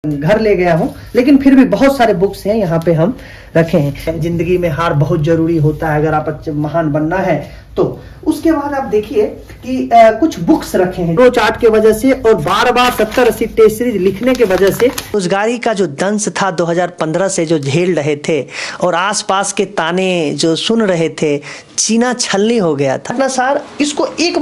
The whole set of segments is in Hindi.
घर ले गया हूँ, लेकिन फिर भी बहुत सारे बुक्स हैं यहाँ पे हम रखे हैं। जिंदगी में हार बहुत जरूरी होता है अगर आप महान बनना है तो। उसके बाद आप देखिए कि कुछ बुक्स रखे हैं रोज चार्ट के वजह से और बार बार 70-80 टेस्ट सीरीज लिखने के वजह से रोजगारी का जो दंश था 2015 से जो झेल रहे थे और आसपास के ताने जो सुन रहे थे, चीना छलनी हो गया था ना सर। इसको एक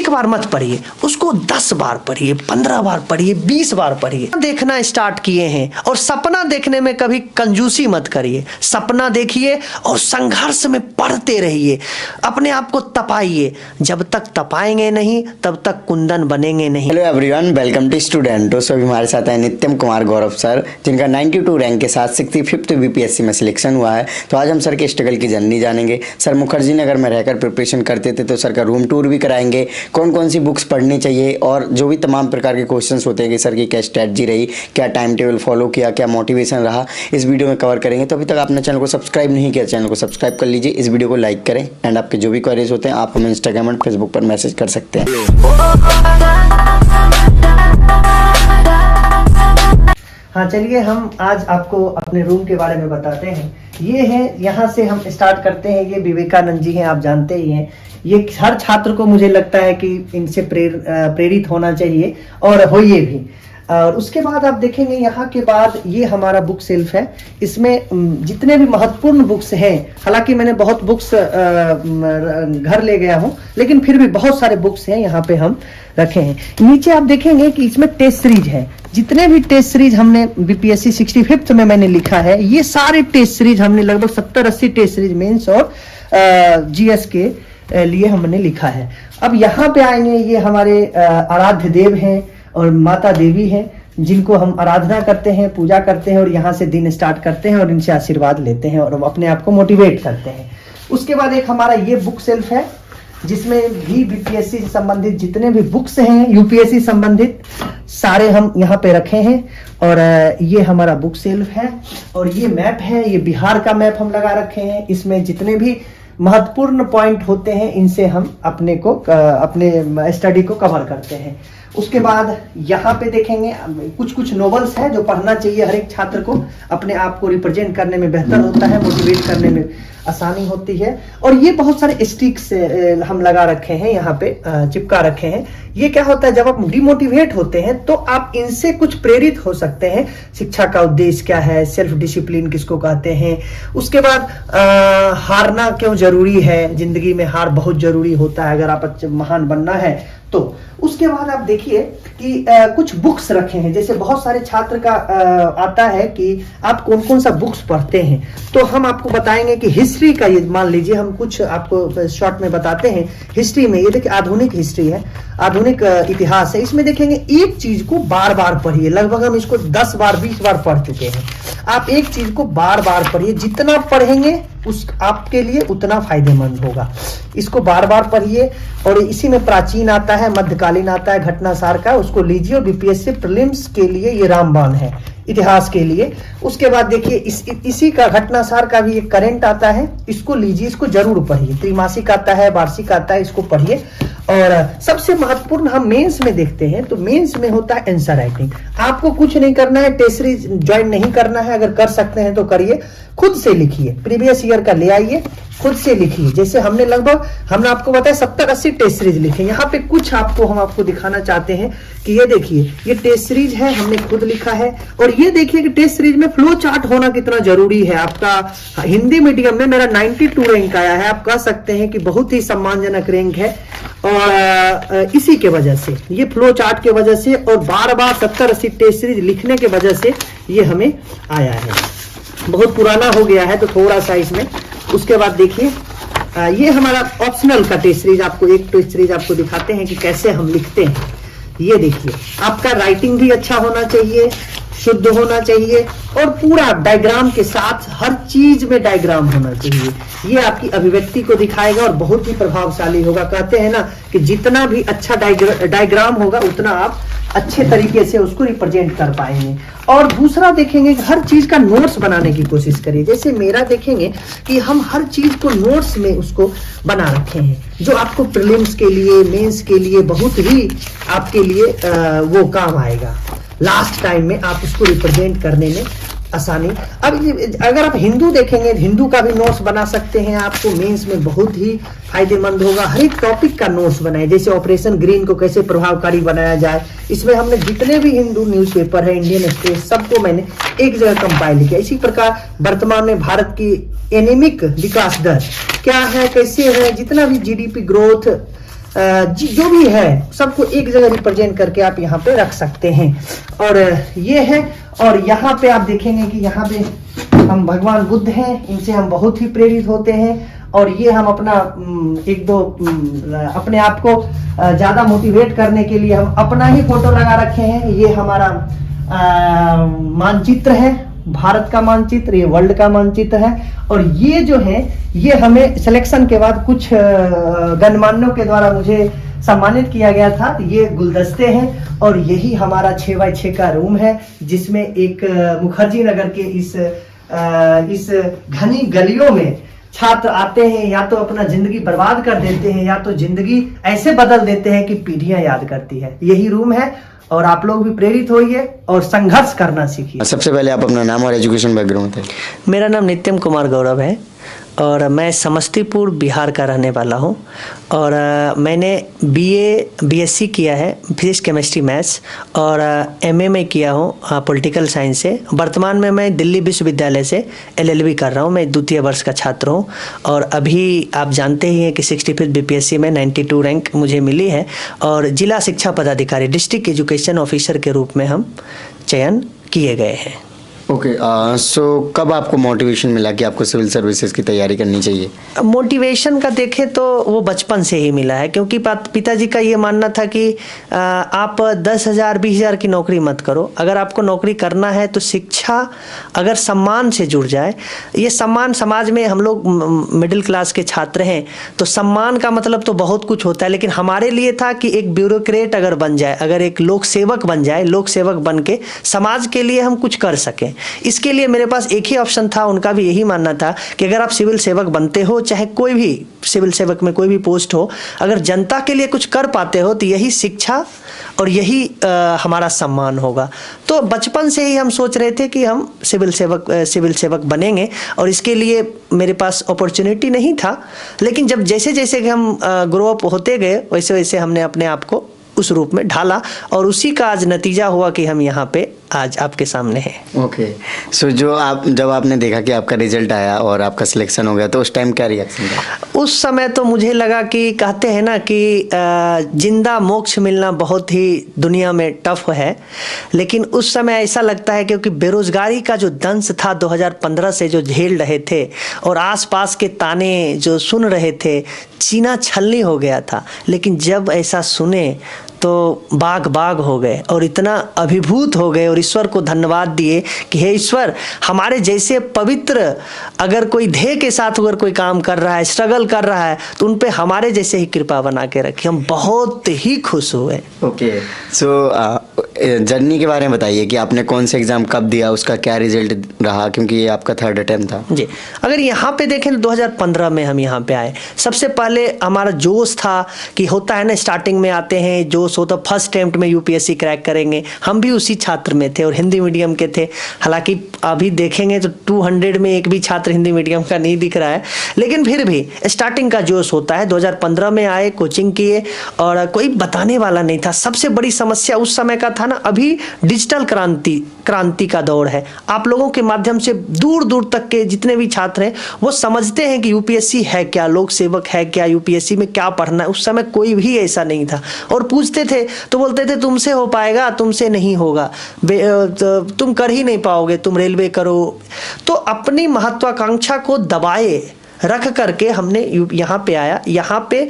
बार मत पढ़िए, उसको 10 बार पढ़िए, 15 बार पढ़िए, 20 बार पढ़िए। देखना स्टार्ट किए हैं और सपना देखने में कभी कंजूसी मत करिए। सपना देखिए और संघर्ष में पढ़ते रहिए, अपने आप को तपाइए। जब तक तपाएंगे नहीं तब तक कुंदन बनेंगे नहीं। Hello everyone, welcome to student. दोस्तों अभी हमारे साथ है नित्यम कुमार गौरव सर, जिनका 92 रैंक के साथ 65th बीपीएससी में सिलेक्शन हुआ है। तो आज हम सर के स्ट्रगल की जर्नी जानेंगे। सर मुखर्जी नगर में रहकर प्रिपरेशन करते थे, तो सर का रूम टूर भी कराएंगे, कौन कौन सी बुक्स पढ़नी चाहिए और जो भी तमाम प्रकार के क्वेश्चंस होते हैं कि सर की क्या स्ट्रैटेजी रही, क्या टाइम टेबल फॉलो किया, क्या मोटिवेशन रहा, इस वीडियो में कवर करेंगे। तो अभी तक आपने चैनल को सब्सक्राइब नहीं किया, चैनल को सब्सक्राइब कर लीजिए, इस वीडियो को लाइक करें एंड आपके जो भी क्वेरीज होते हैं आप हमें इंस्टाग्राम और फेसबुक पर मैसेज कर सकते हैं। हाँ चलिए, हम आज आपको अपने रूम के बारे में बताते हैं। ये है, यहाँ से हम स्टार्ट करते हैं। ये विवेकानंद जी हैं, आप जानते ही हैं। ये हर छात्र को मुझे लगता है कि इनसे प्रेरित होना चाहिए और होइए भी। और उसके बाद आप देखेंगे यहाँ के बाद ये हमारा बुक सेल्फ है। इसमें जितने भी महत्वपूर्ण बुक्स हैं, हालांकि मैंने बहुत बुक्स घर ले गया हूँ, लेकिन फिर भी बहुत सारे बुक्स हैं यहाँ पे हम रखे हैं। नीचे आप देखेंगे कि इसमें टेस्ट सीरीज है। जितने भी टेस्ट सीरीज हमने बीपीएससी 65th में मैंने लिखा है, ये सारे टेस्ट सीरीज हमने लगभग 70-80 टेस्ट सीरीज मेंस और जीएस के लिए हमने लिखा है। अब यहाँ पे आएंगे, ये हमारे आराध्य देव हैं और माता देवी हैं, जिनको हम आराधना करते हैं, पूजा करते हैं और यहाँ से दिन स्टार्ट करते हैं और इनसे आशीर्वाद लेते हैं और अपने आप को मोटिवेट करते हैं। उसके बाद एक हमारा ये बुक सेल्फ है, जिसमें भी बीपीएससी से संबंधित जितने भी बुक्स हैं, यूपीएससी संबंधित सारे हम यहाँ पे रखे हैं। और ये हमारा बुक सेल्फ है और ये मैप है, ये बिहार का मैप हम लगा रखे हैं। इसमें जितने भी महत्वपूर्ण पॉइंट होते हैं, इनसे हम अपने स्टडी को कवर करते हैं। उसके बाद यहाँ पे देखेंगे कुछ नॉवेल्स हैं जो पढ़ना चाहिए हर एक छात्र को। अपने आप को रिप्रेजेंट करने में बेहतर होता है, मोटिवेट करने में आसानी होती है। और ये बहुत सारे स्टिक्स हम लगा रखे हैं, यहाँ पे चिपका रखे हैं। ये क्या होता है, जब आप डिमोटिवेट होते हैं तो आप इनसे कुछ प्रेरित हो सकते हैं। शिक्षा का उद्देश्य क्या है, सेल्फ डिसिप्लिन किसको कहते हैं। उसके बाद हारना क्यों जरूरी है, जिंदगी में हार बहुत जरूरी होता है अगर आप महान बनना है तो। उसके बाद आप देखिए कि कुछ बुक्स रखे हैं। जैसे बहुत सारे छात्र का आता है कि आप कौन कौन सा बुक्स पढ़ते हैं, तो हम आपको बताएंगे कि हिस्ट्री का, ये मान लीजिए हम कुछ आपको शॉर्ट में बताते हैं। हिस्ट्री में ये देखिए, आधुनिक हिस्ट्री है, आधुनिक इतिहास है। इसमें देखेंगे एक चीज को बार बार पढ़िए। लगभग हम इसको 10 बार 20 बार पढ़ चुके हैं। आप एक चीज को बार बार पढ़िए, जितना पढ़ेंगे उस आपके लिए उतना फायदेमंद होगा। इसको बार बार पढ़िए। और इसी में प्राचीन आता है, मध्यकालीन आता है, घटनासार का, उसको लीजिए। और बीपीएससी प्रीलिम्स के लिए ये रामबाण है, इतिहास के लिए। उसके बाद देखिए इसी का घटनासार का भी एक करंट आता है, इसको लीजिए, इसको जरूर पढ़िए। त्रैमासिक आता है, वार्षिक आता है, इसको पढ़िए। और सबसे महत्वपूर्ण हम मेंस में देखते हैं, तो मेंस में होता है आंसर राइटिंग। आपको कुछ नहीं करना है, टेस्ट सीरीज ज्वाइन नहीं करना है, अगर कर सकते हैं तो करिए। खुद से लिखिए, प्रीवियस ईयर का ले आइए, खुद से लिखिए। जैसे हमने आपको बताया 70-80 टेस्ट सीरीज लिखे। यहाँ पे कुछ हम आपको दिखाना चाहते हैं कि ये देखिए, ये टेस्ट सीरीज है, हमने खुद लिखा है। और ये देखिए कि टेस्ट सीरीज में फ्लो चार्ट होना कितना जरूरी है। आपका हिंदी मीडियम में मेरा 92 रैंक आया है, आप कह सकते हैं कि बहुत ही सम्मानजनक रैंक है। और इसी के वजह से, ये फ्लो चार्ट के वजह से और बार बार 70-80 टेस्ट सीरीज लिखने के वजह से ये हमें आया है। बहुत पुराना हो गया है तो थोड़ा सा इसमें। उसके बाद देखिए ये हमारा ऑप्शनल का टेस्ट सीरीज, आपको एक टेस्ट सीरीज आपको दिखाते हैं कि कैसे हम लिखते हैं। ये देखिए, आपका राइटिंग भी अच्छा होना चाहिए, शुद्ध होना चाहिए और पूरा डायग्राम के साथ, हर चीज में डायग्राम होना चाहिए। ये आपकी अभिव्यक्ति को दिखाएगा और बहुत ही प्रभावशाली होगा। कहते हैं ना कि जितना भी अच्छा डायग्राम होगा उतना आप अच्छे तरीके से उसको रिप्रेजेंट कर पाएंगे। और दूसरा देखेंगे कि हर चीज का नोट्स बनाने की कोशिश करिए। जैसे मेरा देखेंगे कि हम हर चीज को नोट्स में उसको बना रखे हैं, जो आपको प्रीलिम्स के लिए, मेंस के लिए बहुत ही आपके लिए वो काम आएगा। लास्ट टाइम में आप उसको रिप्रेजेंट करने में आसानी। अब अगर आप हिंदू देखेंगे, हिंदू का भी नोट्स बना सकते हैं, आपको मेंस में बहुत ही फायदेमंद होगा। हर एक टॉपिक का नोट्स बनाए, जैसे ऑपरेशन ग्रीन को कैसे प्रभावकारी बनाया जाए, इसमें हमने जितने भी हिंदू न्यूज़पेपर है, इंडियन एक्सप्रेस, सबको मैंने एक जगह कंपाइल किया। इसी प्रकार वर्तमान में भारत की एनीमिक विकास दर क्या है, कैसे है, जितना भी जीडीपी ग्रोथ जो भी है सबको एक जगह रिप्रेजेंट करके आप यहाँ पे रख सकते हैं। और ये है, और यहाँ पे आप देखेंगे कि यहाँ पे हम भगवान बुद्ध हैं, इनसे हम बहुत ही प्रेरित होते हैं। और ये हम अपना एक दो अपने आप को ज्यादा मोटिवेट करने के लिए हम अपना ही फोटो लगा रखे हैं। ये हमारा मानचित्र है, भारत का मानचित्र, ये वर्ल्ड का मानचित्र है। और ये जो है ये हमें सिलेक्शन के बाद कुछ गणमान्यों के द्वारा मुझे सम्मानित किया गया था। ये गुलदस्ते हैं और यही हमारा 6x6 का रूम है, जिसमें एक मुखर्जी नगर के इस घनी गलियों में छात्र आते हैं, या तो अपना जिंदगी बर्बाद कर देते हैं, या तो जिंदगी ऐसे बदल देते हैं कि पीढ़ियां याद करती है। यही रूम है, और आप लोग भी प्रेरित होइए और संघर्ष करना सीखिए। सबसे पहले आप अपना नाम और एजुकेशन बैकग्राउंड बताइए। मेरा नाम नित्यम कुमार गौरव है और मैं समस्तीपुर बिहार का रहने वाला हूँ। और मैंने बीए बीएससी किया है फिजिक्स केमिस्ट्री मैथ्स, और एमए में किया हूँ पॉलिटिकल साइंस से। वर्तमान में मैं दिल्ली विश्वविद्यालय से एलएलबी कर रहा हूँ। मैं द्वितीय वर्ष का छात्र हूँ और अभी आप जानते ही हैं कि 65th बीपीएससी में 92 रैंक मुझे मिली है और जिला शिक्षा पदाधिकारी डिस्ट्रिक्ट एजुकेशन ऑफिसर के रूप में हम चयन किए गए हैं। ओके, सो कब आपको मोटिवेशन मिला कि आपको सिविल सर्विसेज की तैयारी करनी चाहिए? मोटिवेशन का देखें तो वो बचपन से ही मिला है, क्योंकि पिताजी का ये मानना था कि आप 10,000 20,000 की नौकरी मत करो। अगर आपको नौकरी करना है तो शिक्षा अगर सम्मान से जुड़ जाए, ये सम्मान समाज में हम लोग मिडिल क्लास के छात्र हैं तो सम्मान का मतलब तो बहुत कुछ होता है, लेकिन हमारे लिए था कि एक ब्यूरोक्रेट अगर बन जाए, अगर एक लोक सेवक बन जाए, लोक सेवक बन के समाज के लिए हम कुछ कर सकें। इसके लिए मेरे पास एक ही ऑप्शन था, उनका भी यही मानना था कि अगर आप सिविल सेवक बनते हो, चाहे कोई भी सिविल सेवक में कोई भी पोस्ट हो, अगर जनता के लिए कुछ कर पाते हो तो यही शिक्षा और यही हमारा सम्मान होगा। तो बचपन से ही हम सोच रहे थे कि हम सिविल सेवक बनेंगे और इसके लिए मेरे पास अपॉर्चुनिटी नहीं था, लेकिन जब जैसे जैसे हम ग्रो अप होते गए वैसे वैसे हमने अपने आप को उस रूप में ढाला और उसी का आज नतीजा हुआ कि हम यहाँ पे आज आपके सामने हैं। ओके, सो जब आपने देखा कि आपका रिजल्ट आया और आपका सिलेक्शन हो गया तो उस टाइम क्या रिएक्शन था? उस समय तो मुझे लगा कि कहते हैं ना कि जिंदा मोक्ष मिलना बहुत ही दुनिया में टफ है, लेकिन उस समय ऐसा लगता है क्योंकि बेरोजगारी का जो दंश था 2015 से जो झेल रहे थे और आसपास के ताने जो सुन रहे थे, सीना छलनी हो गया था। लेकिन जब ऐसा सुने तो बाग बाग हो गए और इतना अभिभूत हो गए और ईश्वर को धन्यवाद दिए कि हे ईश्वर, हमारे जैसे पवित्र अगर कोई ध्येय के साथ अगर कोई काम कर रहा है, स्ट्रगल कर रहा है, तो उन पे हमारे जैसे ही कृपा बना के रखी। हम बहुत ही खुश हुए। ओके, सो जर्नी के बारे में बताइए कि आपने कौन से एग्ज़ाम कब दिया, उसका क्या रिजल्ट रहा, क्योंकि ये आपका 3rd अटेम्प्ट था। जी, अगर यहाँ पे देखें तो 2015 में हम यहाँ पे आए। सबसे पहले हमारा जोश था कि होता है ना, स्टार्टिंग में आते हैं जोश हो तो फर्स्ट अटेम्प्ट में यूपीएससी क्रैक करेंगे। हम भी उसी छात्र में थे और हिंदी मीडियम के थे। हालांकि अभी देखेंगे तो 200 में एक भी छात्र हिंदी मीडियम का नहीं दिख रहा है, लेकिन फिर भी स्टार्टिंग का जोश होता है। 2015 में आए, कोचिंग किए और कोई बताने वाला नहीं था। सबसे बड़ी समस्या उस समय का था ना, अभी डिजिटल क्रांति का दौर है। आप लोगों के माध्यम से दूर दूर तक के जितने भी छात्र हैं वो समझते हैं कि यूपीएससी है क्या, लोक सेवक है क्या, यूपीएससी में क्या पढ़ना है। उस समय कोई भी ऐसा नहीं था और पूछते थे तो बोलते थे तुमसे हो पाएगा, तुमसे नहीं होगा, तुम कर ही नहीं पाओगे, तुम रेलवे करो। तो अपनी महत्वाकांक्षा को दबाए रख करके हमने यहाँ पे आया। यहाँ पे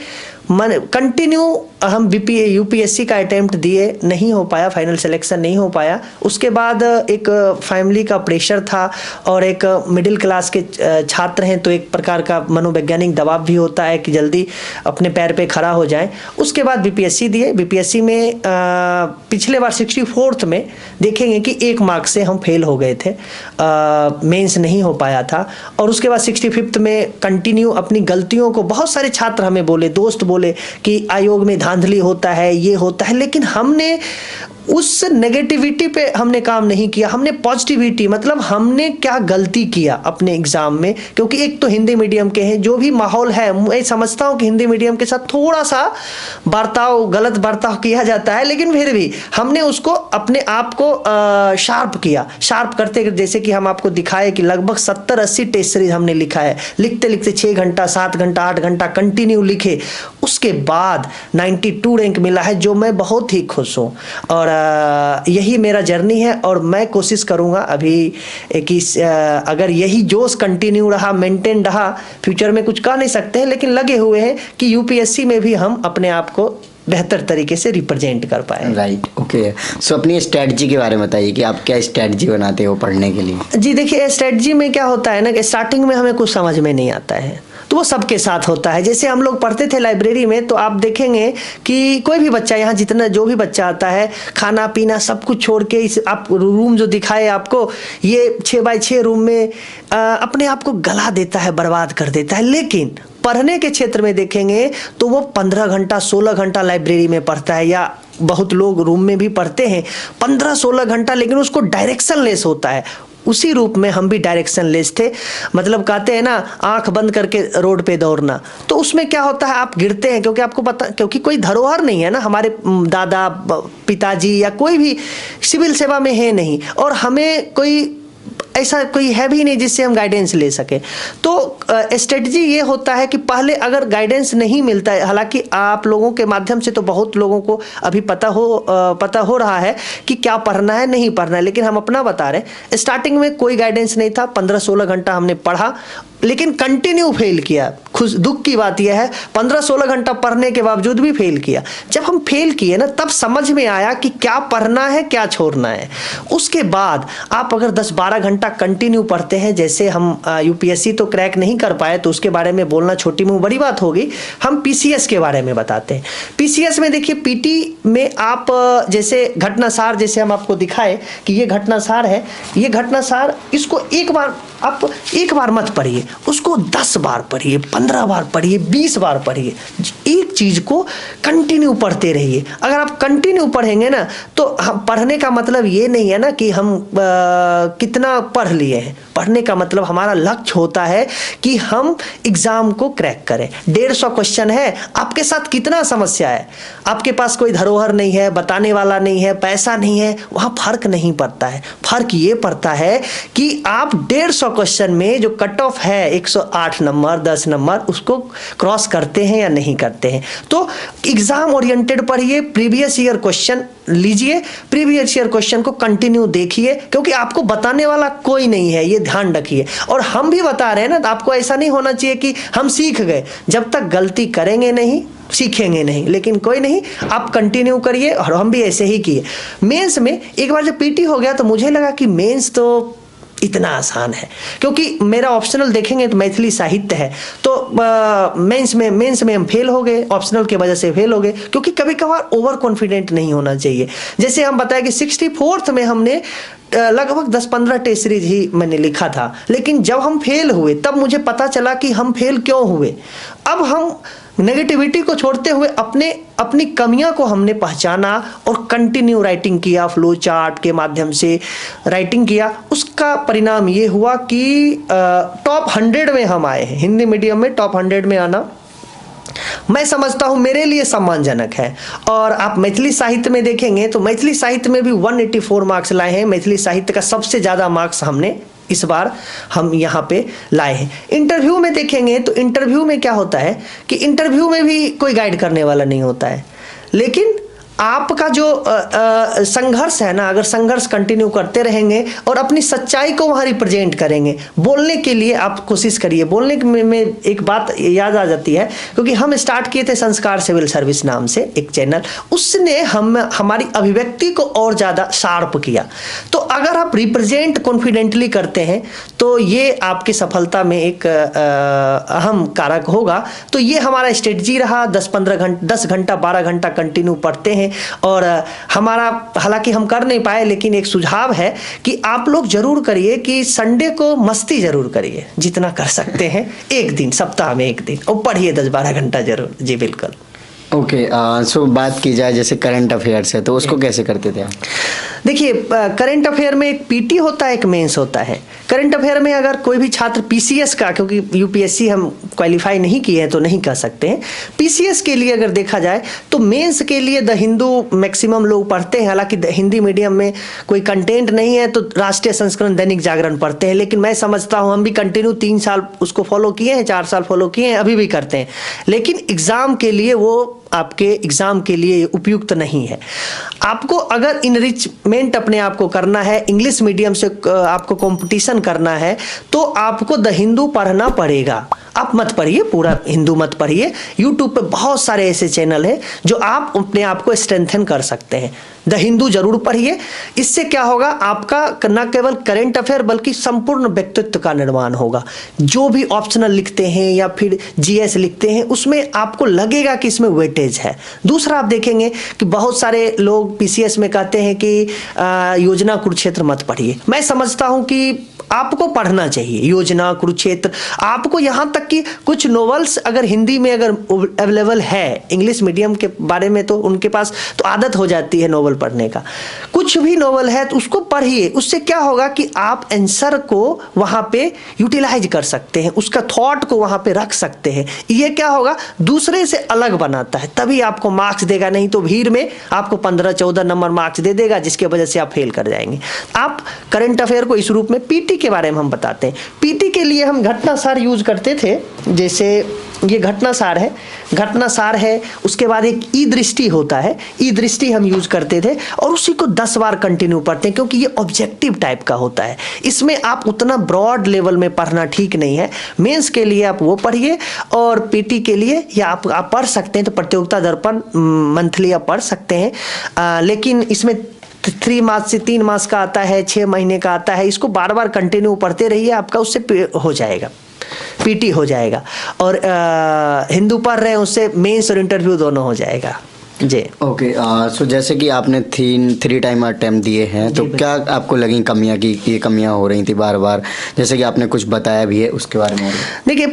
कंटिन्यू हम यूपीएससी का अटेम्प्ट दिए, नहीं हो पाया, फाइनल सिलेक्शन नहीं हो पाया। उसके बाद एक फैमिली का प्रेशर था और एक मिडिल क्लास के छात्र हैं तो एक प्रकार का मनोवैज्ञानिक दबाव भी होता है कि जल्दी अपने पैर पे खड़ा हो जाए। उसके बाद बीपीएससी दिए। बीपीएससी में पिछले बार 64th में देखेंगे कि 1 मार्क्स से हम फेल हो गए थे, मेंस नहीं हो पाया था। और उसके बाद 65th में कंटिन्यू अपनी गलतियों को बहुत सारे छात्र हमें बोले, दोस्त बोले कि आयोग में धांधली होता है, ये होता है, लेकिन हमने उस नेगेटिविटी पे हमने काम नहीं किया, हमने पॉजिटिविटी, मतलब हमने क्या गलती किया अपने एग्जाम में, क्योंकि एक तो हिंदी मीडियम के हैं, जो भी माहौल है मैं समझता हूँ कि हिंदी मीडियम के साथ थोड़ा सा गलत बर्ताव किया जाता है, लेकिन फिर भी हमने उसको अपने आप को शार्प किया। शार्प करते जैसे कि हम आपको दिखाए कि लगभग 70-80 टेस्ट सीरीज हमने लिखा है, लिखते लिखते 6 घंटा 7 घंटा 8 घंटा कंटिन्यू लिखे, उसके बाद 92 रैंक मिला है, जो मैं बहुत ही खुश हूँ। और यही मेरा जर्नी है और मैं कोशिश करूँगा अभी कि अगर यही जोश कंटिन्यू रहा, मेंटेन रहा, फ्यूचर में कुछ कह नहीं सकते हैं, लेकिन लगे हुए हैं कि यूपीएससी में भी हम अपने आप को बेहतर तरीके से रिप्रेजेंट कर पाए। Right, okay. सो अपनी स्ट्रेटजी के बारे में बताइए कि आप क्या स्ट्रेटजी बनाते हो पढ़ने के लिए। जी देखिए, स्ट्रेटजी में क्या होता है ना कि स्टार्टिंग में हमें कुछ समझ में नहीं आता है, तो वो सबके साथ होता है। जैसे हम लोग पढ़ते थे लाइब्रेरी में, तो आप देखेंगे कि कोई भी बच्चा यहाँ जितना जो भी बच्चा आता है, खाना पीना सब कुछ छोड़ के इस आप रूम जो दिखाए आपको, ये 6x6 रूम में अपने आप को गला देता है, बर्बाद कर देता है। लेकिन पढ़ने के क्षेत्र में देखेंगे तो वो 15 घंटा 16 घंटा लाइब्रेरी में पढ़ता है, या बहुत लोग रूम में भी पढ़ते हैं 15-16 घंटा, लेकिन उसको डायरेक्शन लेस होता है। उसी रूप में हम भी डायरेक्शन लेस थे, मतलब कहते हैं ना आंख बंद करके रोड पे दौड़ना। तो उसमें क्या होता है, आप गिरते हैं क्योंकि आपको पता, क्योंकि कोई धरोहर नहीं है ना, हमारे दादा पिताजी या कोई भी सिविल सेवा में है नहीं, और हमें कोई ऐसा कोई है भी नहीं जिससे हम गाइडेंस ले सके। तो स्ट्रेटजी ये होता है कि पहले अगर गाइडेंस नहीं मिलता है, हालांकि आप लोगों के माध्यम से तो बहुत लोगों को अभी पता हो रहा है कि क्या पढ़ना है नहीं पढ़ना है, लेकिन हम अपना बता रहे हैं। स्टार्टिंग में कोई गाइडेंस नहीं था, 15-16 घंटा हमने पढ़ा, लेकिन कंटिन्यू फेल किया। दुख की बात यह है 15-16 घंटा पढ़ने के बावजूद भी फेल किया। जब हम फेल किए ना, तब समझ में आया कि क्या पढ़ना है क्या छोड़ना है। उसके बाद आप अगर 10-12 घंटा कंटिन्यू पढ़ते हैं, जैसे हम यूपीएससी तो क्रैक नहीं कर पाए, तो उसके बारे में बोलना छोटी मुँह बड़ी बात होगी। हम पीसीएस के बारे में बताते हैं। पीसीएस में देखिए, पीटी में आप जैसे घटनासार, जैसे हम आपको दिखाए कि ये घटनासार है, ये घटनासार, इसको आप एक बार मत पढ़िए, उसको 10 बार पढ़िए, 15 बार पढ़िए, 20 बार पढ़िए। एक चीज को कंटिन्यू पढ़ते रहिए। अगर आप कंटिन्यू पढ़ेंगे ना, तो हम पढ़ने का मतलब ये नहीं है ना कि हम कितना पढ़ लिए हैं। पढ़ने का मतलब हमारा लक्ष्य होता है कि हम एग्जाम को क्रैक करें। 150 क्वेश्चन है, आपके साथ कितना समस्या है, आपके पास कोई धरोहर नहीं है, बताने वाला नहीं है, पैसा नहीं है, वहाँ फर्क नहीं पड़ता है। फर्क ये पड़ता है कि आप 150 क्वेश्चन में जो कट ऑफ है 108 नंबर 10 नंबर, उसको क्रॉस करते हैं या नहीं करते हैं। तो एग्जाम ओरिएंटेड पढ़िए, प्रीवियस ईयर क्वेश्चन लीजिए, प्रीवियस ईयर क्वेश्चन को कंटिन्यू देखिए, क्योंकि आपको बताने वाला कोई नहीं है, ये ध्यान रखिए। और हम भी बता रहे हैं ना, तो आपको ऐसा नहीं होना चाहिए कि हम सीख गए। जब तक गलती करेंगे नहीं सीखेंगे नहीं, लेकिन कोई नहीं, आप कंटिन्यू करिए। और हम भी ऐसे ही किए। मेंस में एक बार जब पीटी हो गया तो मुझे लगा कि मेंस तो इतना आसान है, क्योंकि मेरा ऑप्शनल देखेंगे तो मैथिली साहित्य है। तो मेंस में हम फेल हो गए, ऑप्शनल की वजह से फेल हो गए, क्योंकि कभी कभार ओवर कॉन्फिडेंट नहीं होना चाहिए। जैसे हम बताएं कि 64th में हमने लगभग 10-15 टेस्ट सीरीज ही मैंने लिखा था, लेकिन जब हम फेल हुए तब मुझे पता चला कि हम फेल क्यों हुए। अब हम नेगेटिविटी को छोड़ते हुए अपनी कमियां को हमने पहचाना और कंटिन्यू राइटिंग किया, फ्लो चार्ट के माध्यम से राइटिंग किया। उसका परिणाम ये हुआ कि टॉप 100 में हम आए हैं। हिंदी मीडियम में टॉप 100 में आना मैं समझता हूं मेरे लिए सम्मानजनक है। और आप मैथिली साहित्य में देखेंगे तो मैथिली साहित्य में भी 184 मार्क्स लाए हैं। मैथिली साहित्य का सबसे ज्यादा मार्क्स हमने इस बार हम यहाँ पे लाए हैं। इंटरव्यू में देखेंगे तो इंटरव्यू में क्या होता है कि इंटरव्यू में भी कोई गाइड करने वाला नहीं होता है, लेकिन आपका जो संघर्ष है ना, अगर संघर्ष कंटिन्यू करते रहेंगे और अपनी सच्चाई को वहाँ रिप्रेजेंट करेंगे, बोलने के लिए आप कोशिश करिए। बोलने में एक बात याद आ जाती है, क्योंकि हम स्टार्ट किए थे संस्कार सिविल सर्विस नाम से एक चैनल, उसने हमारी अभिव्यक्ति को और ज़्यादा शार्प किया। तो अगर आप रिप्रेजेंट कॉन्फिडेंटली करते हैं तो ये आपकी सफलता में एक अहम कारक होगा। तो ये हमारा स्ट्रेटजी रहा। 10 घंटा 12 घंटा कंटिन्यू पढ़ते हैं। और हमारा, हालांकि हम कर नहीं पाए, लेकिन एक सुझाव है कि आप लोग जरूर करिए कि संडे को मस्ती जरूर करिए, जितना कर सकते हैं। एक दिन, सप्ताह में एक दिन, और पढ़िए 10-12 घंटा जरूर। जी बिल्कुल। ओके, सो बात की जाए जैसे करंट अफेयर्स है तो उसको कैसे करते थे आप? देखिए, करंट अफेयर में एक पीटी होता है, एक मेंस होता है। करंट अफेयर में अगर कोई भी छात्र पीसीएस का, क्योंकि यूपीएससी हम क्वालिफाई नहीं किए हैं तो नहीं कह सकते हैं, पीसीएस के लिए अगर देखा जाए तो मेंस के लिए द हिंदू मैक्सिमम लोग पढ़ते हैं। हालांकि हिंदी मीडियम में कोई कंटेंट नहीं है तो राष्ट्रीय संस्करण दैनिक जागरण पढ़ते हैं, लेकिन मैं समझता हूं हम भी कंटिन्यू 3 साल उसको फॉलो किए हैं, 4 साल फॉलो किए हैं, अभी भी करते हैं। लेकिन एग्जाम के लिए वो आपके एग्जाम के लिए उपयुक्त नहीं है। आपको अगर इनरिचमेंट अपने आप को करना है, इंग्लिश मीडियम से आपको कंपटीशन करना है, तो आपको द हिंदू पढ़ना पड़ेगा। आप मत पढ़िए, पूरा हिंदू मत पढ़िए। यूट्यूब पे बहुत सारे ऐसे चैनल हैं जो आप अपने आप को स्ट्रेंथन कर सकते हैं। द हिंदू जरूर पढ़िए। इससे क्या होगा, आपका न केवल करंट अफेयर बल्कि संपूर्ण व्यक्तित्व का निर्माण होगा। जो भी ऑप्शनल लिखते हैं या फिर जीएस लिखते हैं उसमें आपको लगेगा कि इसमें वेटेज है। दूसरा, आप देखेंगे कि बहुत सारे लोग पीसीएस में कहते हैं कि योजना कुरुक्षेत्र मत पढ़िए। मैं समझता हूं कि आपको पढ़ना चाहिए योजना कुरुक्षेत्र। आपको यहाँ तक कि कुछ नॉवेल्स अगर हिंदी में अगर अवेलेबल है, इंग्लिश मीडियम के बारे में तो उनके पास तो आदत हो जाती है नॉवेल पढ़ने का। कुछ भी नॉवेल है तो उसको पढ़िए। उससे क्या होगा कि आप आंसर को वहाँ पे यूटिलाइज कर सकते हैं, उसका थॉट को वहाँ पे रख सकते हैं। ये क्या होगा, दूसरे से अलग बनाता है, तभी आपको मार्क्स देगा। नहीं तो भीड़ में आपको 15-14 नंबर मार्क्स दे देगा, जिसकी वजह से आप फेल कर जाएंगे। आप करंट अफेयर को इस रूप में पीटी के बारे में हम बताते हैं। पीटी के लिए हम घटनासार यूज करते थे। जैसे ये घटनासार है, उसके बाद एक ई दृष्टि होता है, ई दृष्टि हम यूज करते थे और उसी को 10 बार कंटिन्यू पढ़ते हैं, क्योंकि ये ऑब्जेक्टिव टाइप का होता है। इसमें आप उतना ब्रॉड लेवल में पढ़ना ठीक नहीं है। मेंस के लिए आप वो पढ़िए और पीटी के लिए या आप पढ़ सकते हैं तो प्रतियोगिता दर्पण मंथली आप पढ़ सकते हैं। लेकिन इसमें 3 मास से 3 मास का आता है, 6 महीने का आता है। इसको बार बार कंटिन्यू पढ़ते रहिए, आपका उससे हो जाएगा, पीटी हो जाएगा। और हिंदू पढ़ रहे हैं उससे मेंस और इंटरव्यू दोनों हो जाएगा जी। ओके, सो जैसे कि आपने 3 टाइम अटेम्प्ट दिए हैं तो क्या आपको लगी कमियां कि ये कमियां हो रही थी बार बार, जैसे कि आपने कुछ बताया भी है उसके बारे में? देखिए,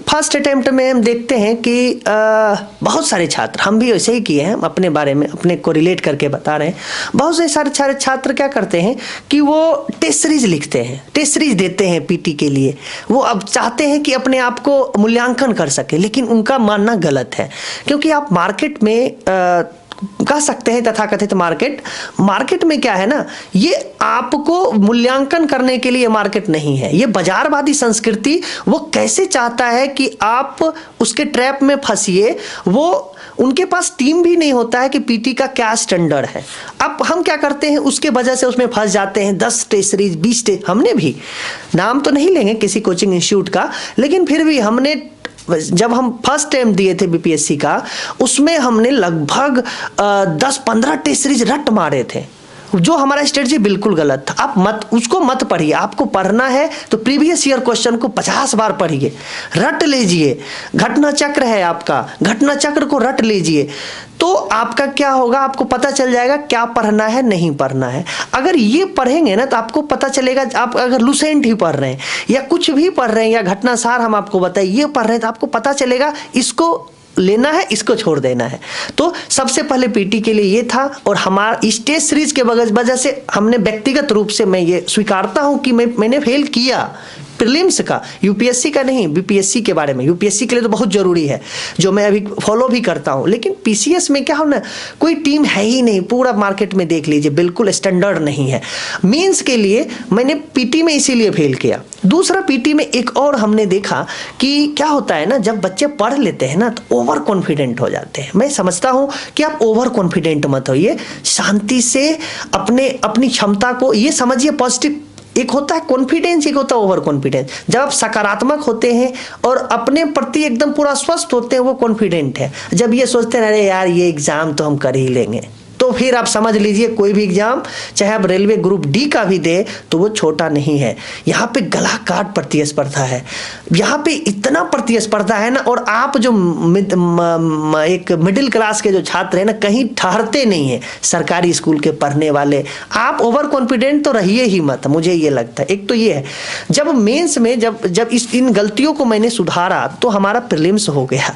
फर्स्ट अटेम्प्ट में हम देखते हैं कि बहुत सारे छात्र, हम भी वैसे ही किए हैं, अपने बारे में अपने को रिलेट करके बता रहे हैं। बहुत से सारे छात्र क्या करते हैं कि वो टेस्ट सीरीज लिखते हैं, टेस्ट सीरीज देते हैं पीटी के लिए। वो अब चाहते हैं कि अपने आप को मूल्यांकन कर सके, लेकिन उनका मानना गलत है। क्योंकि आप मार्केट में कह सकते हैं तथाकथित मार्केट में क्या है ना, ये आपको मूल्यांकन करने के लिए मार्केट नहीं है। ये बाजारवादी संस्कृति वो कैसे चाहता है कि आप उसके ट्रैप में फंसिए। वो उनके पास टीम भी नहीं होता है कि पीटी का क्या स्टैंडर्ड है। अब हम क्या करते हैं, उसके वजह से उसमें फंस जाते हैं। 10 टेस्ट सीरीज 20 टेस्ट, हमने भी, नाम तो नहीं लेंगे किसी कोचिंग इंस्टीट्यूट का, लेकिन फिर भी हमने, जब हम फर्स्ट टाइम दिए थे बीपीएससी का, उसमें हमने लगभग 10-15 टेस्ट सीरीज रट मारे थे, जो हमारा स्ट्रेटजी बिल्कुल गलत था। आप उसको मत पढ़िए। आपको पढ़ना है तो प्रीवियस ईयर क्वेश्चन को 50 बार पढ़िए, रट लीजिए। घटना चक्र है आपका, घटना चक्र को रट लीजिए, तो आपका क्या होगा, आपको पता चल जाएगा क्या पढ़ना है, नहीं पढ़ना है। अगर ये पढ़ेंगे ना तो आपको पता चलेगा। आप अगर लुसेंट ही पढ़ रहे हैं या कुछ भी पढ़ रहे हैं या घटनासार हम आपको बताए ये पढ़ रहे हैं, तो आपको पता चलेगा इसको लेना है, इसको छोड़ देना है। तो सबसे पहले पीटी के लिए ये था। और हमारा इस टेस्ट सीरीज के वजह से हमने व्यक्तिगत रूप से मैं ये स्वीकारता हूं कि मैंने फेल किया प्रीलिम्स का, यूपीएससी का नहीं, बीपीएससी के बारे में। यूपीएससी के लिए तो बहुत जरूरी है, जो मैं अभी फॉलो भी करता हूं। लेकिन पीसीएस में क्या हो ना, कोई टीम है ही नहीं। पूरा मार्केट में देख लीजिए, बिल्कुल स्टैंडर्ड नहीं है। मेंस के लिए मैंने पीटी में इसीलिए फेल किया। दूसरा, पीटी में एक और हमने देखा कि क्या होता है ना, जब बच्चे पढ़ लेते हैं ना तो ओवर कॉन्फिडेंट हो जाते हैं। मैं समझता हूं कि आप ओवर कॉन्फिडेंट मत होइए, शांति से अपनी क्षमता को ये समझिए। पॉजिटिव एक होता है कॉन्फिडेंस, एक होता है ओवर कॉन्फिडेंस। जब आप सकारात्मक होते हैं और अपने प्रति एकदम पूरा स्वस्थ होते हैं, वो कॉन्फिडेंट है। जब ये सोचते हैं अरे यार ये एग्जाम तो हम कर ही लेंगे, तो फिर आप समझ लीजिए कोई भी एग्जाम चाहे आप रेलवे ग्रुप डी का भी दे तो वो छोटा नहीं है। यहाँ पे गला काट प्रतिस्पर्धा है, यहाँ पे इतना प्रतिस्पर्धा है ना। और आप जो एक मिडिल क्लास के जो छात्र हैं ना, कहीं ठहरते नहीं है सरकारी स्कूल के पढ़ने वाले। आप ओवर कॉन्फिडेंट तो रहिए ही मत, मुझे ये लगता है। एक तो ये है, जब मेंस में जब इन गलतियों को मैंने सुधारा तो हमारा प्रीलिम्स हो गया।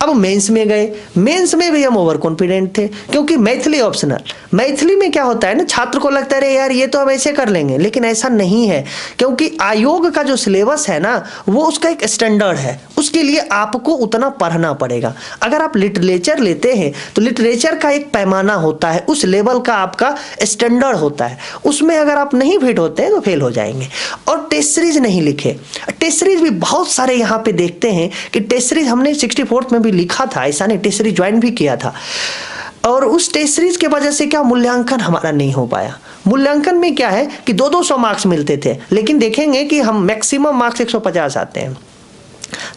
अब मेंस में गए, मेंस में भी हम ओवर कॉन्फिडेंट थे, क्योंकि मैथिली ऑप्शनल। मैथिली में क्या होता है ना, छात्र को लगता है अरे यार ये तो हम ऐसे कर लेंगे, लेकिन ऐसा नहीं है, क्योंकि आयोग का जो सिलेबस है ना वो उसका एक स्टैंडर्ड है, उसके लिए आपको उतना पढ़ना पड़ेगा। अगर आप लिटरेचर लेते हैं तो लिटरेचर का एक पैमाना होता है, उस लेवल का आपका स्टैंडर्ड होता है, उसमें अगर आप नहीं फिट होते हैं तो फेल हो जाएंगे। और टेस्ट सीरीज नहीं लिखे, टेस्ट सीरीज भी बहुत सारे यहाँ पे देखते हैं कि टेस्ट सीरीज हमने 64th में भी लिखा था, ऐसा नहीं, टेस्ट सीरीज ज्वाइन भी किया था। और उस टेस्ट सीरीज के वजह से क्या मूल्यांकन हमारा नहीं हो पाया। मूल्यांकन में क्या है कि 200 मार्क्स मिलते थे, लेकिन देखेंगे कि हम मैक्सिमम मार्क्स 150 आते हैं।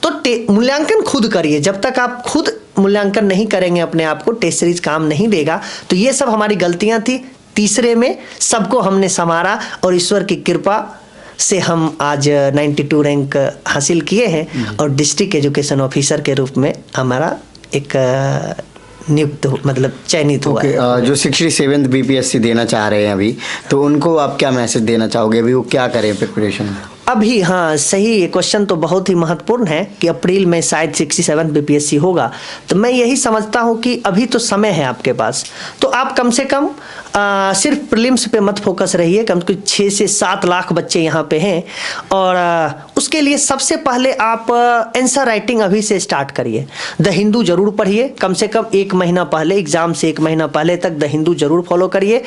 तो मूल्यांकन खुद करिए, जब तक आप खुद मूल्यांकन नहीं करेंगे अपने आप को, टेस्ट सीरीज काम नहीं देगा। तो ये सब हमारी गलतियां थी। तीसरे में सबको हमने संवारा और ईश्वर की कृपा से हम आज 92 रैंक हासिल किए हैं और डिस्ट्रिक्ट एजुकेशन ऑफिसर के रूप में हमारा एक नियुक्त मतलब चयनित हुआ है। जो 67th BPSC देना चाह रहे हैं अभी, तो उनको आप क्या मैसेज देना चाहोगे, अभी वो क्या करें प्रिपरेशन? अभी हाँ सही, ये क्वेश्चन तो बहुत ही महत्वपूर्ण है कि अप्रैल में शायद 67 BPSC होगा। तो मैं यही समझता हूँ कि अभी तो समय है आपके पास, तो आप कम से कम सिर्फ प्रीलिम्स पे मत फोकस रहिए। कम से कम 6 से 7 लाख बच्चे यहाँ पे हैं, और उसके लिए सबसे पहले आप आंसर राइटिंग अभी से स्टार्ट करिए। द हिंदू जरूर पढ़िए, कम से कम 1 महीना पहले, एग्जाम से 1 महीना पहले तक द हिंदू जरूर फॉलो करिए।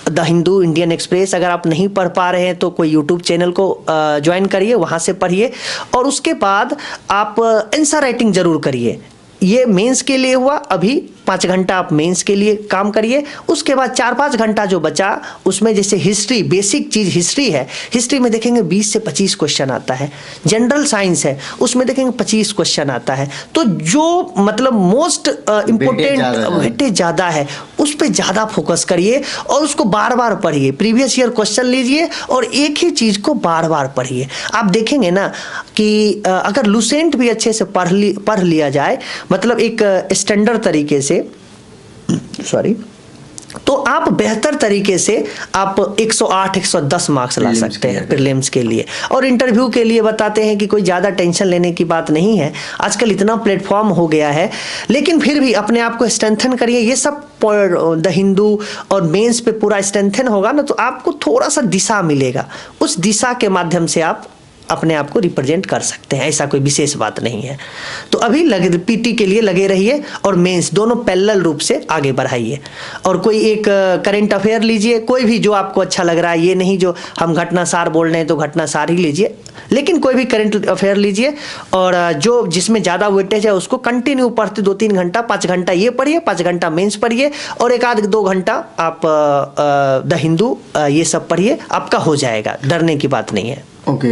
द हिंदू, इंडियन एक्सप्रेस, अगर आप नहीं पढ़ पा रहे हैं तो कोई यूट्यूब चैनल को ज्वाइन करिए, वहां से पढ़िए। और उसके बाद आप आंसर राइटिंग जरूर करिए। ये मेंस के लिए हुआ, अभी 5 घंटा आप मेंस के लिए काम करिए। उसके बाद 4-5 घंटा जो बचा उसमें जैसे हिस्ट्री, बेसिक चीज हिस्ट्री है, हिस्ट्री में देखेंगे 20 से 25 क्वेश्चन आता है। जनरल साइंस है, उसमें देखेंगे 25 क्वेश्चन आता है। तो जो मतलब मोस्ट इम्पोर्टेंट वेटेज ज्यादा है उस पर ज्यादा फोकस करिए और उसको बार बार पढ़िए। प्रीवियस ईयर क्वेश्चन लीजिए और एक ही चीज को बार बार पढ़िए। आप देखेंगे ना कि अगर लुसेंट भी अच्छे से पढ़ लिया जाए, मतलब एक स्टैंडर्ड तरीके से, तो आप बेहतर तरीके से आप 108-110 मार्क्स ला सकते हैं प्रीलिम्स के लिए। और इंटरव्यू के लिए बताते हैं कि कोई ज़्यादा टेंशन लेने की बात नहीं है, आजकल इतना प्लेटफॉर्म हो गया है। लेकिन फिर भी अपने आप को स्ट्रेंथन करिए। ये सब द हिंदू और मेंस पे पूरा स्ट्रेंथन होगा ना, तो आपको थोड़ा सा दिशा मिलेगा, उस दिशा के माध्यम से आप अपने आप को रिप्रेजेंट कर सकते हैं। ऐसा कोई विशेष बात नहीं है। तो अभी पीटी के लिए लगे रहिए और मेंस दोनों पैरेलल रूप से आगे बढ़ाइए। और कोई एक करंट अफेयर लीजिए, कोई भी जो आपको अच्छा लग रहा है, ये नहीं जो हम घटनासार बोल रहे हैं तो घटनासार ही लीजिए, लेकिन कोई भी करंट अफेयर लीजिए और जो जिसमें ज़्यादा वेटेज है उसको कंटिन्यू पढ़ते 2-3 घंटा, 5 घंटा ये पढ़िए, 5 घंटा मेंस पढ़िए और 1-2 घंटा आप द हिंदू ये सब पढ़िए, आपका हो जाएगा, डरने की बात नहीं है। ओके,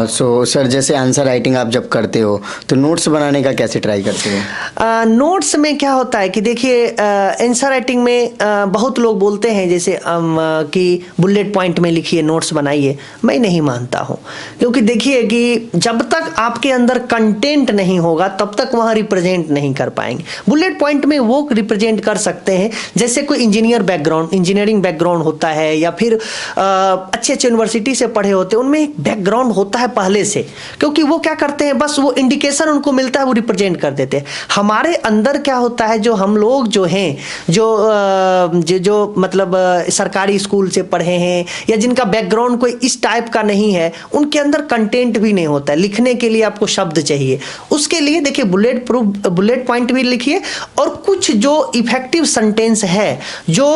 सो सर जैसे आंसर राइटिंग आप जब करते हो तो नोट्स बनाने का कैसे ट्राई करते हो? नोट्स में क्या होता है कि देखिए आंसर राइटिंग में बहुत लोग बोलते हैं जैसे कि बुलेट पॉइंट में लिखिए, नोट्स बनाइए। मैं नहीं मानता हूँ, क्योंकि देखिए कि जब तक आपके अंदर कंटेंट नहीं होगा तब तक वहाँ रिप्रेजेंट नहीं कर पाएंगे। बुलेट पॉइंट में वो रिप्रेजेंट कर सकते हैं जैसे कोई इंजीनियरिंग बैकग्राउंड होता है, या फिर अच्छे यूनिवर्सिटी से पढ़े होते हैं, उनमें एक बैकग्राउंड होता है पहले से, क्योंकि वो क्या करते हैं, बस वो इंडिकेशन उनको मिलता है, वो रिप्रेजेंट कर देते हैं। हमारे अंदर क्या होता है, जो हम लोग जो हैं, जो मतलब सरकारी स्कूल से पढ़े हैं या जिनका बैकग्राउंड कोई इस टाइप का नहीं है, उनके अंदर कंटेंट भी नहीं होता है। लिखने के लिए आपको शब्द चाहिए, उसके लिए देखिए बुलेट पॉइंट भी लिखिए और कुछ जो इफेक्टिव सेंटेंस है जो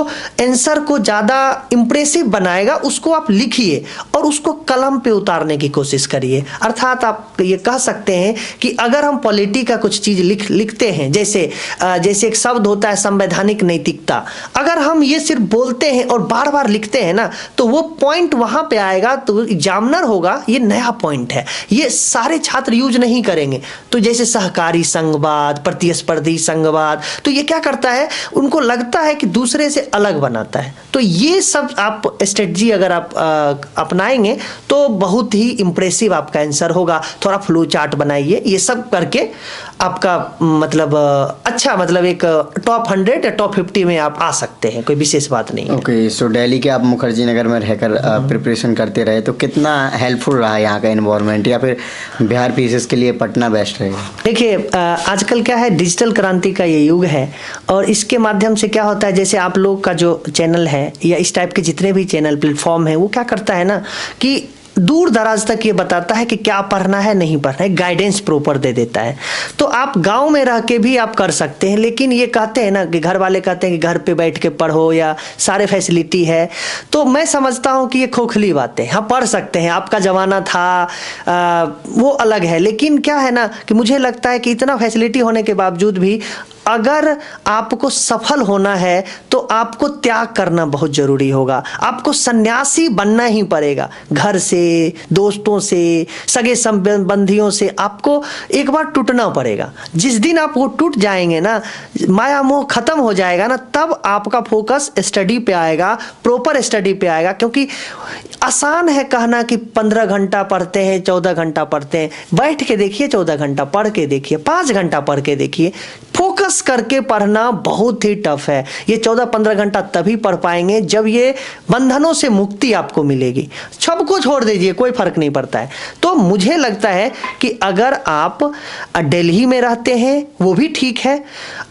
आंसर को ज्यादा इंप्रेसिव बनाएगा उसको आप लिखिए और उसको कलम पे उतार उतारने की कोशिश करिए। अर्थात आप ये कह सकते हैं कि अगर हम पॉलिटी का कुछ चीज़ लिखते हैं, जैसे एक शब्द होता है संवैधानिक नैतिकता, अगर हम ये सिर्फ बोलते हैं और बार बार लिखते हैं ना, तो वो पॉइंट वहाँ पे आएगा तो एग्जामिनर होगा ये नया पॉइंट है, ये सारे छात्र यूज नहीं करेंगे। तो जैसे सहकारी संघवाद, प्रतिस्पर्धी संघवाद, तो ये क्या करता है, उनको लगता है कि दूसरे से अलग बनाता है। तो ये सब आप स्ट्रेटजी अगर आप अपनाएंगे तो बहुत ही इंप्रेसिव आपका आंसर होगा। थोड़ा फ्लो चार्ट बनाइए, ये सब करके आपका मतलब अच्छा, मतलब एक टॉप 100 या टॉप 50 में आप आ सकते हैं, कोई विशेष बात नहीं है। ओके, सो दिल्ली के आप मुखर्जी नगर में रहकर प्रिपरेशन करते रहे, तो कितना हेल्पफुल रहा यहाँ का एनवायरनमेंट, या फिर बिहार पीसीएस के लिए पटना बेस्ट रहेगा? देखिए, आजकल क्या है, डिजिटल क्रांति का ये युग है और इसके माध्यम से क्या होता है, जैसे आप लोग का जो चैनल है या इस टाइप के जितने भी चैनल प्लेटफॉर्म है, वो क्या करता है ना कि दूर दराज तक ये बताता है कि क्या पढ़ना है नहीं पढ़ना है, गाइडेंस प्रॉपर दे देता है। तो आप गांव में रह के भी आप कर सकते हैं, लेकिन ये कहते हैं ना कि घर वाले कहते हैं कि घर पे बैठ के पढ़ो या सारे फैसिलिटी है, तो मैं समझता हूँ कि ये खोखली बातें। हाँ, पढ़ सकते हैं, आपका ज़माना था वो अलग है, लेकिन क्या है ना कि मुझे लगता है कि इतना फैसिलिटी होने के बावजूद भी अगर आपको सफल होना है तो आपको त्याग करना बहुत ज़रूरी होगा। आपको सन्यासी बनना ही पड़ेगा, घर से, दोस्तों से, सगे संबंधियों से आपको एक बार टूटना पड़ेगा। जिस दिन आप वो टूट जाएंगे ना, माया मोह खत्म हो जाएगा ना, तब आपका फोकस स्टडी पे आएगा, प्रॉपर स्टडी पे आएगा। क्योंकि आसान है कहना कि 15 घंटा पढ़ते हैं, 14 घंटा पढ़ते हैं, बैठ के देखिए 14 घंटा पढ़ के देखिए, 5 घंटा पढ़ के देखिए। फोकस करके पढ़ना बहुत ही टफ है। ये 14-15 घंटा तभी पढ़ पाएंगे जब ये बंधनों से मुक्ति आपको मिलेगी। सबको छोड़ दीजिए, कोई फर्क नहीं पड़ता है। तो मुझे लगता है कि अगर आप दिल्ली में रहते हैं वो भी ठीक है,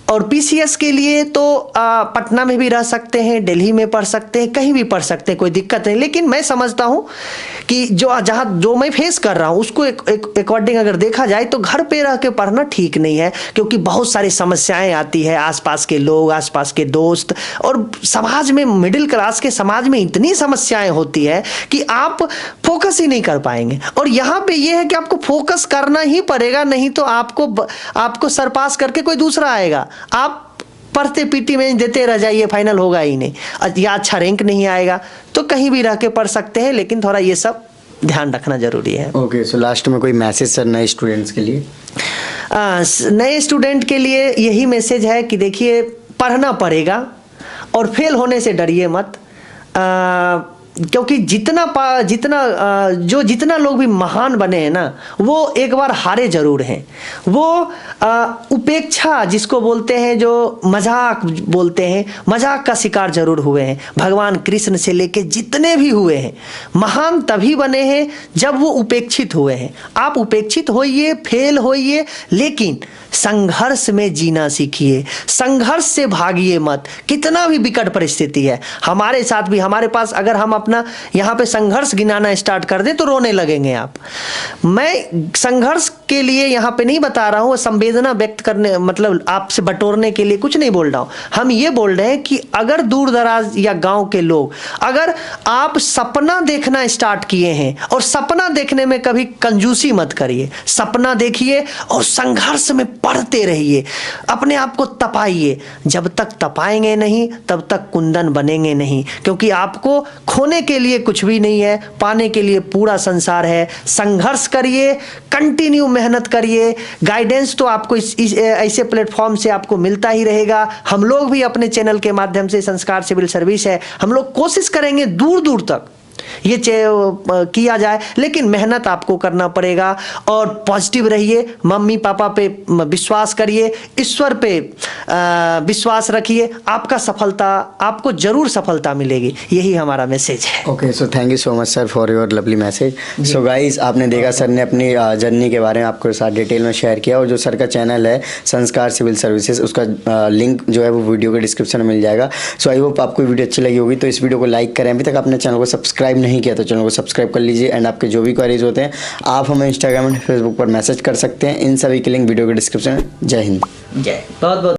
और पीसीएस के लिए तो पटना में भी रह सकते हैं, दिल्ली में पढ़ सकते हैं, कहीं भी पढ़ सकते हैं, कोई दिक्कत नहीं। लेकिन मैं समझता हूँ कि जो मैं फेस कर रहा हूँ उसको अकॉर्डिंग अगर देखा जाए तो घर पे रह के पढ़ना ठीक नहीं है, क्योंकि बहुत सारी समस्याएं आती है, आसपास के लोग, आसपास के दोस्त, और समाज में, मिडिल क्लास के समाज में इतनी समस्याएं होती है कि आप फोकस ही नहीं कर पाएंगे। और यहाँ पे ये है कि आपको फोकस करना ही पड़ेगा, नहीं तो आपको सरपास करके कोई दूसरा आएगा। आप पढ़ते पीटी में देते रह जाइए, फाइनल होगा ही नहीं, या अच्छा रैंक नहीं आएगा। तो कहीं भी रह के पढ़ सकते हैं, लेकिन थोड़ा ये सब ध्यान रखना जरूरी है। ओके, सो लास्ट में कोई मैसेज सर नए स्टूडेंट्स के लिए? नए स्टूडेंट के लिए यही मैसेज है कि देखिए, पढ़ना पड़ेगा और फेल होने से डरिए मत। क्योंकि जितना लोग भी महान बने हैं ना, वो एक बार हारे जरूर हैं। वो उपेक्षा जिसको बोलते हैं, जो मजाक बोलते हैं, मजाक का शिकार जरूर हुए हैं। भगवान कृष्ण से लेके जितने भी हुए हैं, महान तभी बने हैं जब वो उपेक्षित हुए हैं। आप उपेक्षित होइए, फेल होइए, लेकिन संघर्ष में जीना सीखिए, संघर्ष से भागिए मत। कितना भी विकट परिस्थिति है, हमारे साथ भी, हमारे पास अगर हम अपना यहाँ पे संघर्ष गिनाना स्टार्ट कर दें तो रोने लगेंगे आप। मैं संघर्ष के लिए यहाँ पे नहीं बता रहा हूँ, संवेदना व्यक्त करने, मतलब आपसे बटोरने के लिए कुछ नहीं बोल रहा हूँ। हम ये बोल रहे हैं कि अगर दूर दराज या गांव के लोग, अगर आप सपना देखना स्टार्ट किए हैं, और सपना देखने में कभी कंजूसी मत करिए, सपना देखिए और संघर्ष में पढ़ते रहिए, अपने आप को तपाइए। जब तक तपाएंगे नहीं तब तक कुंदन बनेंगे नहीं, क्योंकि आपको खोने के लिए कुछ भी नहीं है, पाने के लिए पूरा संसार है। संघर्ष करिए, कंटिन्यू मेहनत करिए। गाइडेंस तो आपको इस ऐसे प्लेटफॉर्म से आपको मिलता ही रहेगा। हम लोग भी अपने चैनल के माध्यम से, संस्कार सिविल सर्विस है, हम लोग कोशिश करेंगे दूर दूर तक ये किया जाए, लेकिन मेहनत आपको करना पड़ेगा। और पॉजिटिव रहिए, मम्मी पापा पे विश्वास करिए, ईश्वर पे विश्वास रखिए। आपका सफलता, आपको जरूर सफलता मिलेगी, यही हमारा मैसेज है। Okay, so thank you so much sir for your lovely message. So guys, आपने देखा सर ने अपनी जर्नी के बारे में आपके साथ डिटेल में शेयर किया, और जो सर का चैनल है संस्कार सिविल सर्विसेज, उसका लिंक जो है वो वीडियो के डिस्क्रिप्शन में मिल जाएगा। सो आई होप आपको वीडियो अच्छी लगी होगी, तो इस वीडियो को लाइक करें। अभी तक अपने चैनल को सब्सक्राइब नहीं किया तो चैनल को सब्सक्राइब कर लीजिए। एंड आपके जो भी क्वेरीज होते हैं आप हमें इंस्टाग्राम एंड फेसबुक पर मैसेज कर सकते हैं। इन सभी के लिंक वीडियो के डिस्क्रिप्शन में। जय हिंद, जय, बहुत बहुत